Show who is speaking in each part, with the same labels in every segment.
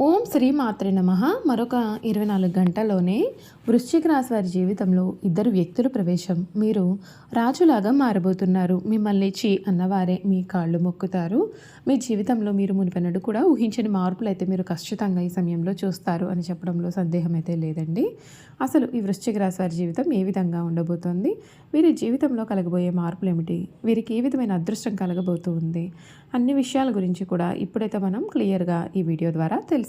Speaker 1: ఓం శ్రీ మాత్రే నమః. మరొక 24 గంటల్లోనే వృశ్చిక రాశి వారి జీవితంలో ఇద్దరు వ్యక్తుల ప్రవేశం. మీరు రాజులాగా మారబోతున్నారు. మిమ్మల్ని ఛీ అన్నవారే మీ కాళ్ళు మొక్కుతారు. మీ జీవితంలో మీరు మునిపెన్నడూ కూడా ఊహించని మార్పులు అయితే మీరు ఖచ్చితంగా ఈ సమయంలో చూస్తారు అని చెప్పడంలో సందేహం అయితే లేదండి. అసలు ఈ వృశ్చిక రాశి వారి జీవితం ఏ విధంగా ఉండబోతోంది? వీరి జీవితంలో కలగబోయే మార్పులు ఏమిటి? వీరికి ఏ విధమైన అదృష్టం కలగబోతూ ఉంది? అన్ని విషయాల గురించి కూడా ఇప్పుడైతే మనం క్లియర్గా ఈ వీడియో ద్వారా తెలుసుకుందాం.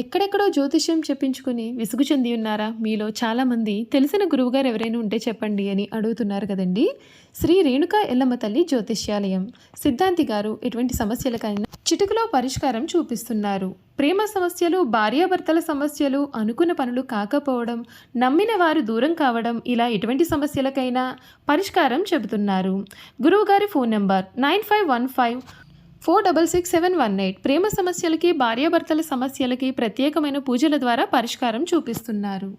Speaker 1: ఎక్కడెక్కడో జ్యోతిష్యం చెప్పించుకుని విసుగు చెంది ఉన్నారా? మీలో చాలామంది తెలిసిన గురువుగారు ఎవరైనా ఉంటే చెప్పండి అని అడుగుతున్నారు కదండి. శ్రీ రేణుకా ఎల్లమ్మ తల్లి జ్యోతిష్యాలయం సిద్ధాంతి గారు ఎటువంటి సమస్యలకైనా చిటికలో పరిష్కారం చూపిస్తున్నారు. ప్రేమ సమస్యలు, భార్యాభర్తల సమస్యలు, అనుకున్న పనులు కాకపోవడం, నమ్మిన వారు దూరం కావడం, ఇలా ఎటువంటి సమస్యలకైనా పరిష్కారం చెబుతున్నారు. గురువుగారి ఫోన్ నెంబర్ 9515466718. ప్రేమ సమస్యలకి, భార్యాభర్తల సమస్యలకి ప్రత్యేకమైన పూజల ద్వారా పరిష్కారం చూపిస్తున్నారు.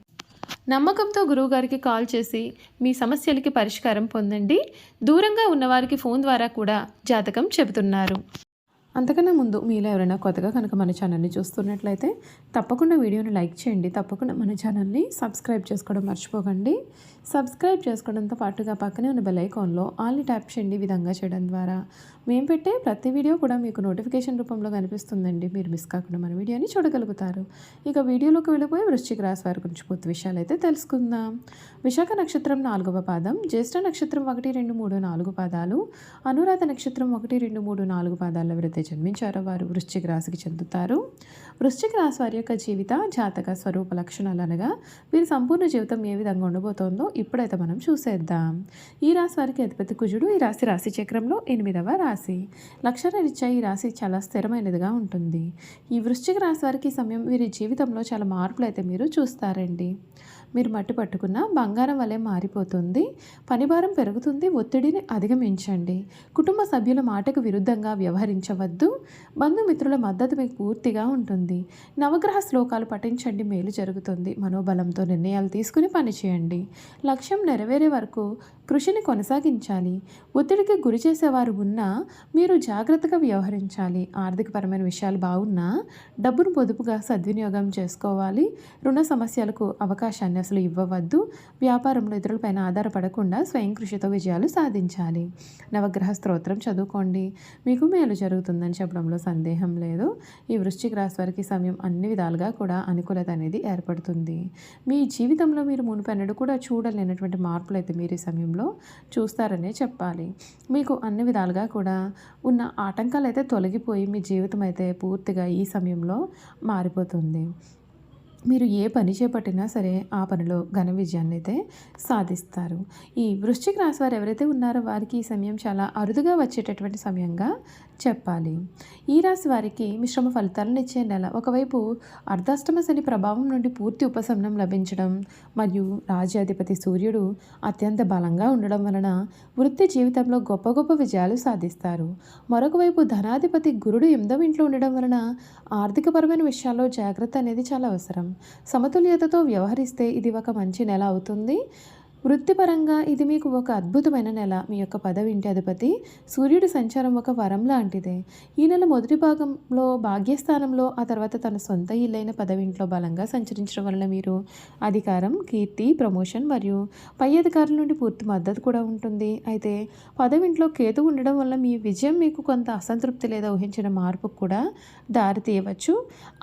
Speaker 1: నమ్మకంతో గురువుగారికి కాల్ చేసి మీ సమస్యలకి పరిష్కారం పొందండి. దూరంగా ఉన్నవారికి ఫోన్ ద్వారా కూడా జాతకం చెబుతున్నారు. అంతకన్నా ముందు మీలో ఎవరైనా కొత్తగా కనుక మన ఛానల్ని చూస్తున్నట్లయితే తప్పకుండా వీడియోని లైక్ చేయండి. తప్పకుండా మన ఛానల్ని సబ్స్క్రైబ్ చేసుకోవడం మర్చిపోకండి. సబ్స్క్రైబ్ చేసుకోవడంతో పాటుగా పక్కనే ఉన్న బెల్ ఐకాన్లో ఆల్ని ట్యాప్ చేయండి. ఈ విధంగా చేయడం ద్వారా మేము పెట్టే ప్రతి వీడియో కూడా మీకు నోటిఫికేషన్ రూపంలో కనిపిస్తుందండి. మీరు మిస్ కాకుండా మన వీడియోని చూడగలుగుతారు. ఇక వీడియోలోకి వెళ్ళిపోయి వృశ్చిక రాశి వారి గురించి పూర్తి విషయాలు అయితే తెలుసుకుందాం. విశాఖ నక్షత్రం 4వ పాదం, జ్యేష్ఠ నక్షత్రం 1, 2, 3, 4 పాదాలు, అనురాధ నక్షత్రం 1, 2, 3, 4 పాదాల ఎవరైతే జన్మించారో వారు వృశ్చిక రాశికి చెందుతారు. వృశ్చిక రాశి వారి యొక్క జీవిత జాతక స్వరూప లక్షణాలు అనగా వీరి సంపూర్ణ జీవితం ఏ విధంగా ఉండబోతోందో ఇప్పుడైతే మనం చూసేద్దాం. ఈ రాశి వారికి అధిపతి కుజుడు. ఈ రాశి చక్రంలో 8వ రాశి. లక్షణరీత్యా ఈ రాశి చాలా స్థిరమైనదిగా ఉంటుంది. ఈ వృశ్చిక రాశి వారికి ఈ సమయం వీరి జీవితంలో చాలా మార్పులు అయితే మీరు చూస్తారండి. మీరు మట్టి పట్టుకున్న బంగారం వలె మారిపోతుంది. పనిభారం పెరుగుతుంది. ఒత్తిడిని అధిగమించండి. కుటుంబ సభ్యుల మాటకు విరుద్ధంగా వ్యవహరించవద్దు. బంధుమిత్రుల మద్దతు మీకు పూర్తిగా ఉంటుంది. నవగ్రహ శ్లోకాలు పఠించండి, మేలు జరుగుతుంది. మనోబలంతో నిర్ణయాలు తీసుకుని పనిచేయండి. లక్ష్యం నెరవేరే వరకు కృషిని కొనసాగించాలి. ఒత్తిడికి గురి చేసేవారు ఉన్నా మీరు జాగ్రత్తగా వ్యవహరించాలి. ఆర్థికపరమైన విషయాలు బాగున్నా డబ్బును పొదుపుగా సద్వినియోగం చేసుకోవాలి. రుణ సమస్యలకు అవకాశాన్ని అసలు ఇవ్వవద్దు. వ్యాపారంలో ఇతరులపైన ఆధారపడకుండా స్వయం కృషితో విజయాలు సాధించాలి. నవగ్రహ స్తోత్రం చదువుకోండి, మీకు మేలు జరుగుతుందని చెప్పడంలో సందేహం లేదు. ఈ వృశ్చిక రాశి వారికి సమయం అన్ని విధాలుగా కూడా అనుకూలత అనేది ఏర్పడుతుంది. మీ జీవితంలో మీరు మునుపెన్నడూ కూడా చూడలేనటువంటి మార్పులు అయితే మీరు ఈ సమయంలో చూస్తారనే చెప్పాలి. మీకు అన్ని విధాలుగా కూడా ఉన్న ఆటంకాలు అయితే తొలగిపోయి మీ జీవితం అయితే పూర్తిగా ఈ సమయంలో మారిపోతుంది. మీరు ఏ పని చేపట్టినా సరే ఆ పనిలో ఘన విజయాన్ని అయితే సాధిస్తారు. ఈ వృశ్చిక రాశి వారు ఎవరైతే ఉన్నారో వారికి ఈ సమయం చాలా అరుదుగా వచ్చేటటువంటి సమయంగా చెప్పాలి. ఈ రాశి వారికి మిశ్రమ ఫలితాలను ఇచ్చే నెల. ఒకవైపు అర్ధాష్టమ శని ప్రభావం నుండి పూర్తి ఉపశమనం లభించడం మరియు రాజ్యాధిపతి సూర్యుడు అత్యంత బలంగా ఉండడం వలన వృత్తి జీవితంలో గొప్ప గొప్ప విజయాలు సాధిస్తారు. మరొక వైపు ధనాధిపతి గురుడు 8వ ఇంట్లో ఉండడం వలన ఆర్థికపరమైన విషయాల్లో జాగ్రత్త అనేది చాలా అవసరం. సమతుల్యతతో వ్యవహరిస్తే ఇది ఒక మంచి నెల అవుతుంది. వృత్తిపరంగా ఇది మీకు ఒక అద్భుతమైన నెల. మీ యొక్క 10వ ఇంటి అధిపతి సూర్యుడి సంచారం ఒక వరం లాంటిదే. ఈ నెల మొదటి భాగంలో భాగ్యస్థానంలో, ఆ తర్వాత తన సొంత ఇల్లైన 10వ ఇంట్లో బలంగా సంచరించడం వలన మీరు అధికారం, కీర్తి, ప్రమోషన్ మరియు పై అధికారుల నుండి పూర్తి మద్దతు కూడా ఉంటుంది. అయితే 10వ ఇంట్లో కేతు ఉండడం వల్ల మీ విజయం మీకు కొంత అసంతృప్తి లేదా ఊహించిన మార్పుకు కూడా దారి తీయవచ్చు.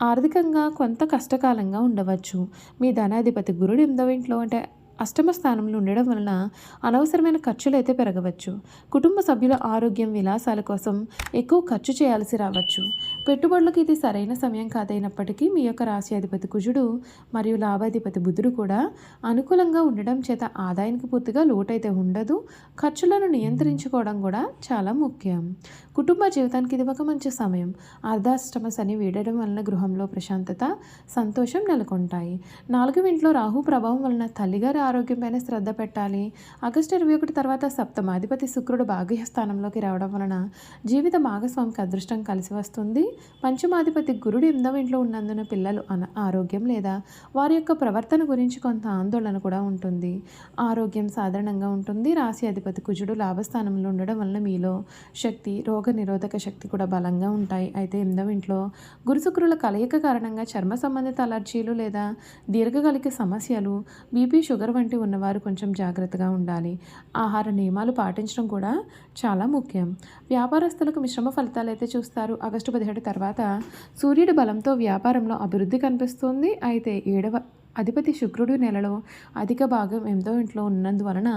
Speaker 1: ఆర్థికంగా కొంత కష్టకాలంగా ఉండవచ్చు. మీ ధనాధిపతి గురుడు 8వ ఇంట్లో అంటే అష్టమ స్థానంలో ఉండడం వలన అనవసరమైన ఖర్చులు అయితే పెరగవచ్చు. కుటుంబ సభ్యుల ఆరోగ్యం, విలాసాల కోసం ఎక్కువ ఖర్చు చేయాల్సి రావచ్చు. పెట్టుబడులకు ఇది సరైన సమయం కాదైనప్పటికీ మీ యొక్క రాశి అధిపతి కుజుడు మరియు లాభాధిపతి బుధుడు కూడా అనుకూలంగా ఉండడం చేత ఆదాయానికి పూర్తిగా లోటైతే ఉండదు. ఖర్చులను నియంత్రించుకోవడం కూడా చాలా ముఖ్యం. కుటుంబ జీవితానికి ఇది ఒక మంచి సమయం. అర్ధాష్టమ శని వీడడం వలన గృహంలో ప్రశాంతత, సంతోషం నెలకొంటాయి. 4వ ఇంట్లో రాహు ప్రభావం వలన తల్లిగారి ఆరోగ్యంపైన శ్రద్ధ పెట్టాలి. ఆగస్టు 21 తర్వాత సప్తమాధిపతి శుక్రుడు భాగ్యస్థానంలోకి రావడం వలన జీవిత భాగస్వామికి అదృష్టం కలిసి వస్తుంది. పంచమాధిపతి గురుడు 8వ ఇంట్లో ఉన్నందున పిల్లలు ఆరోగ్యం లేదా వారి యొక్క ప్రవర్తన గురించి కొంత ఆందోళన కూడా ఉంటుంది. ఆరోగ్యం సాధారణంగా ఉంటుంది. రాశి అధిపతి కుజుడు లాభస్థానంలో ఉండడం వలన మీలో శక్తి, రోగ నిరోధక శక్తి కూడా బలంగా ఉంటాయి. అయితే 8వ ఇంట్లో గురు శుక్రుల కలయిక కారణంగా చర్మ సంబంధిత అలర్జీలు లేదా దీర్ఘకాలిక సమస్యలు, బీపీ, షుగర్ వంటి ఉన్నవారు కొంచెం జాగ్రత్తగా ఉండాలి. ఆహార నియమాలు పాటించడం కూడా చాలా ముఖ్యం. వ్యాపారస్తులకు మిశ్రమ ఫలితాలు అయితే చూస్తారు. ఆగస్టు 17 తర్వాత సూర్యుడి బలంతో వ్యాపారంలో అభివృద్ధి కనిపిస్తుంది. అయితే 7వ అధిపతి శుక్రుడు నెలలో అధిక భాగం 8వ ఇంట్లో ఉన్నందువలన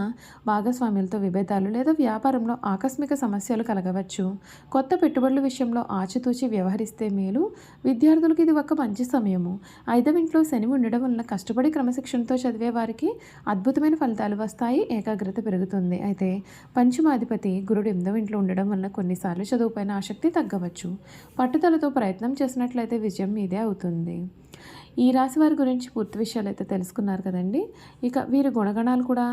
Speaker 1: భాగస్వామ్యులతో విభేదాలు లేదా వ్యాపారంలో ఆకస్మిక సమస్యలు కలగవచ్చు. కొత్త పెట్టుబడుల విషయంలో ఆచితూచి వ్యవహరిస్తే మేలు. విద్యార్థులకు ఇది ఒక మంచి సమయము. 5వ ఇంట్లో శని ఉండడం వలన కష్టపడి క్రమశిక్షణతో చదివే వారికి అద్భుతమైన ఫలితాలు వస్తాయి. ఏకాగ్రత పెరుగుతుంది. అయితే పంచమాధిపతి గురుడు 8వ ఇంట్లో ఉండడం వలన కొన్నిసార్లు చదువుపైన ఆసక్తి తగ్గవచ్చు. పట్టుదలతో ప్రయత్నం చేసినట్లయితే విజయం మీదే అవుతుంది. ఈ రాశి వారి గురించి పూర్తి విషయాలు అయితే తెలుసుకున్నారు కదండి. ఇక వీరి గుణగణాలు కూడా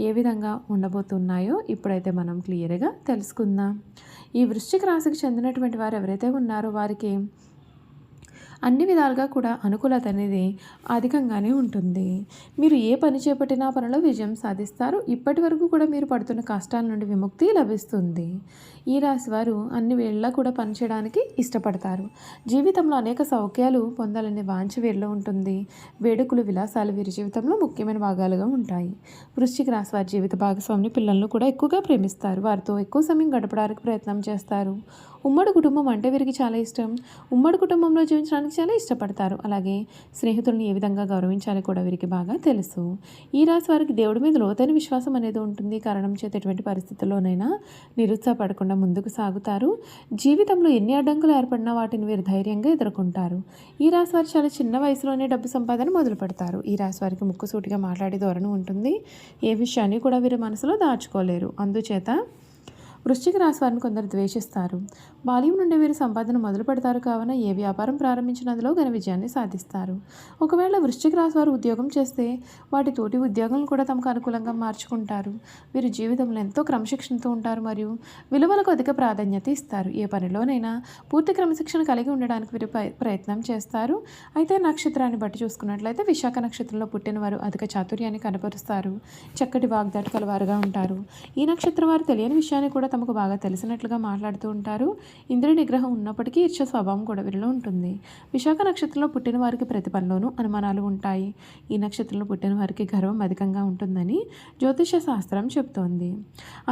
Speaker 1: ఏ విధంగా ఉండబోతున్నాయో ఇప్పుడైతే మనం క్లియర్గా తెలుసుకుందాం. ఈ వృశ్చిక రాశికి చెందినటువంటి వారు ఎవరైతే ఉన్నారో వారికి అన్ని విధాలుగా కూడా అనుకూలత అనేది అధికంగానే ఉంటుంది. మీరు ఏ పని చేపట్టినా పనిలో విజయం సాధిస్తారు. ఇప్పటి వరకు కూడా మీరు పడుతున్న కష్టాల నుండి విముక్తి లభిస్తుంది. ఈ రాశి వారు అన్ని వేళలా కూడా పనిచేయడానికి ఇష్టపడతారు. జీవితంలో అనేక సౌఖ్యాలు పొందాలనే వాంఛ వీరిలో ఉంటుంది. వేడుకలు, విలాసాలు వీరి జీవితంలో ముఖ్యమైన భాగాలుగా ఉంటాయి. వృశ్చిక రాశి వారి జీవిత భాగస్వామిని, పిల్లలను కూడా ఎక్కువగా ప్రేమిస్తారు. వారితో ఎక్కువ సమయం గడపడానికి ప్రయత్నం చేస్తారు. ఉమ్మడి కుటుంబం అంటే వీరికి చాలా ఇష్టం. ఉమ్మడి కుటుంబంలో జీవించడానికి చాలా ఇష్టపడతారు. అలాగే స్నేహితులను ఏ విధంగా గౌరవించాలి కూడా వీరికి బాగా తెలుసు. ఈ రాశి వారికి దేవుడి మీద లోతైన విశ్వాసం అనేది ఉంటుంది. కారణం చేత ఎటువంటి పరిస్థితుల్లోనైనా నిరుత్సాహపడకుండా ముందుకు సాగుతారు. జీవితంలో ఎన్ని అడ్డంకులు ఏర్పడినా వాటిని వీరు ధైర్యంగా ఎదుర్కొంటారు. ఈ రాశి వారు చాలా చిన్న వయసులోనే డబ్బు సంపాదన మొదలు పెడతారు. ఈ రాశి వారికి ముక్కుసూటిగా మాట్లాడే ధోరణి ఉంటుంది. ఏ విషయాన్ని కూడా వీరి మనసులో దాచుకోలేరు. అందుచేత వృశ్చిక రాశి వారిని కొందరు ద్వేషిస్తారు. బాల్యం నుండి వీరు సంపాదన మొదలు పెడతారు. కావున ఏ వ్యాపారం ప్రారంభించినందులో ఘన విజయాన్ని సాధిస్తారు. ఒకవేళ వృశ్చిక రాశి వారు ఉద్యోగం చేస్తే వాటి తోటి ఉద్యోగులను కూడా తమకు అనుకూలంగా మార్చుకుంటారు. వీరు జీవితంలో ఎంతో క్రమశిక్షణతో ఉంటారు మరియు విలువలకు అధిక ప్రాధాన్యత ఇస్తారు. ఏ పనిలోనైనా పూర్తి క్రమశిక్షణ కలిగి ఉండడానికి వీరు ప్రయత్నం చేస్తారు. అయితే నక్షత్రాన్ని బట్టి చూసుకున్నట్లయితే విశాఖ నక్షత్రంలో పుట్టిన వారు అధిక చాతుర్యాన్ని కనపరుస్తారు. చక్కటి వాగ్దాటి కలవారుగా ఉంటారు. ఈ నక్షత్రం వారు తెలియని విషయాన్ని కూడా తమకు బాగా తెలిసినట్లుగా మాట్లాడుతూ ఉంటారు. ఇంద్రియ నిగ్రహం ఉన్నప్పటికీ ఈర్ష్య స్వభావం కూడా వీరిలో ఉంటుంది. విశాఖ నక్షత్రంలో పుట్టిన వారికి ప్రతి పనిలోనూ అనుమానాలు ఉంటాయి. ఈ నక్షత్రంలో పుట్టిన వారికి గర్వం అధికంగా ఉంటుందని జ్యోతిష శాస్త్రం చెబుతోంది.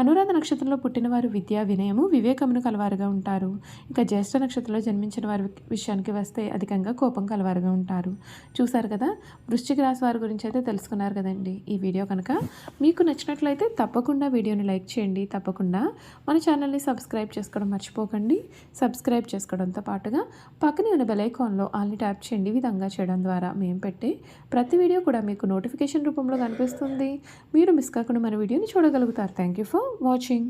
Speaker 1: అనురాధ నక్షత్రంలో పుట్టిన వారు విద్య, వినయము, వివేకమును కలవారుగా ఉంటారు. ఇక జ్యేష్ఠ నక్షత్రంలో జన్మించిన వారి విషయానికి వస్తే అధికంగా కోపం కలవారుగా ఉంటారు. చూసారు కదా, వృశ్చిక రాశి వారి గురించి అయితే తెలుసుకున్నారు కదండి. ఈ వీడియో కనుక మీకు నచ్చినట్లయితే తప్పకుండా వీడియోని లైక్ చేయండి. తప్పకుండా మన ఛానల్ని సబ్స్క్రైబ్ చేసుకోవడం మర్చిపోకండి. సబ్స్క్రైబ్ చేసుకోవడంతో పాటుగా పక్కనే ఉన్న బెల్ ఐకాన్లో ఆల్ని ట్యాప్ చేయండి. ఈ విధంగా చేయడం ద్వారా మేము పెట్టే ప్రతి వీడియో కూడా మీకు నోటిఫికేషన్ రూపంలో కనిపిస్తుంది. మీరు మిస్ కాకుండా మన వీడియోని చూడగలుగుతారు. Thank you for watching.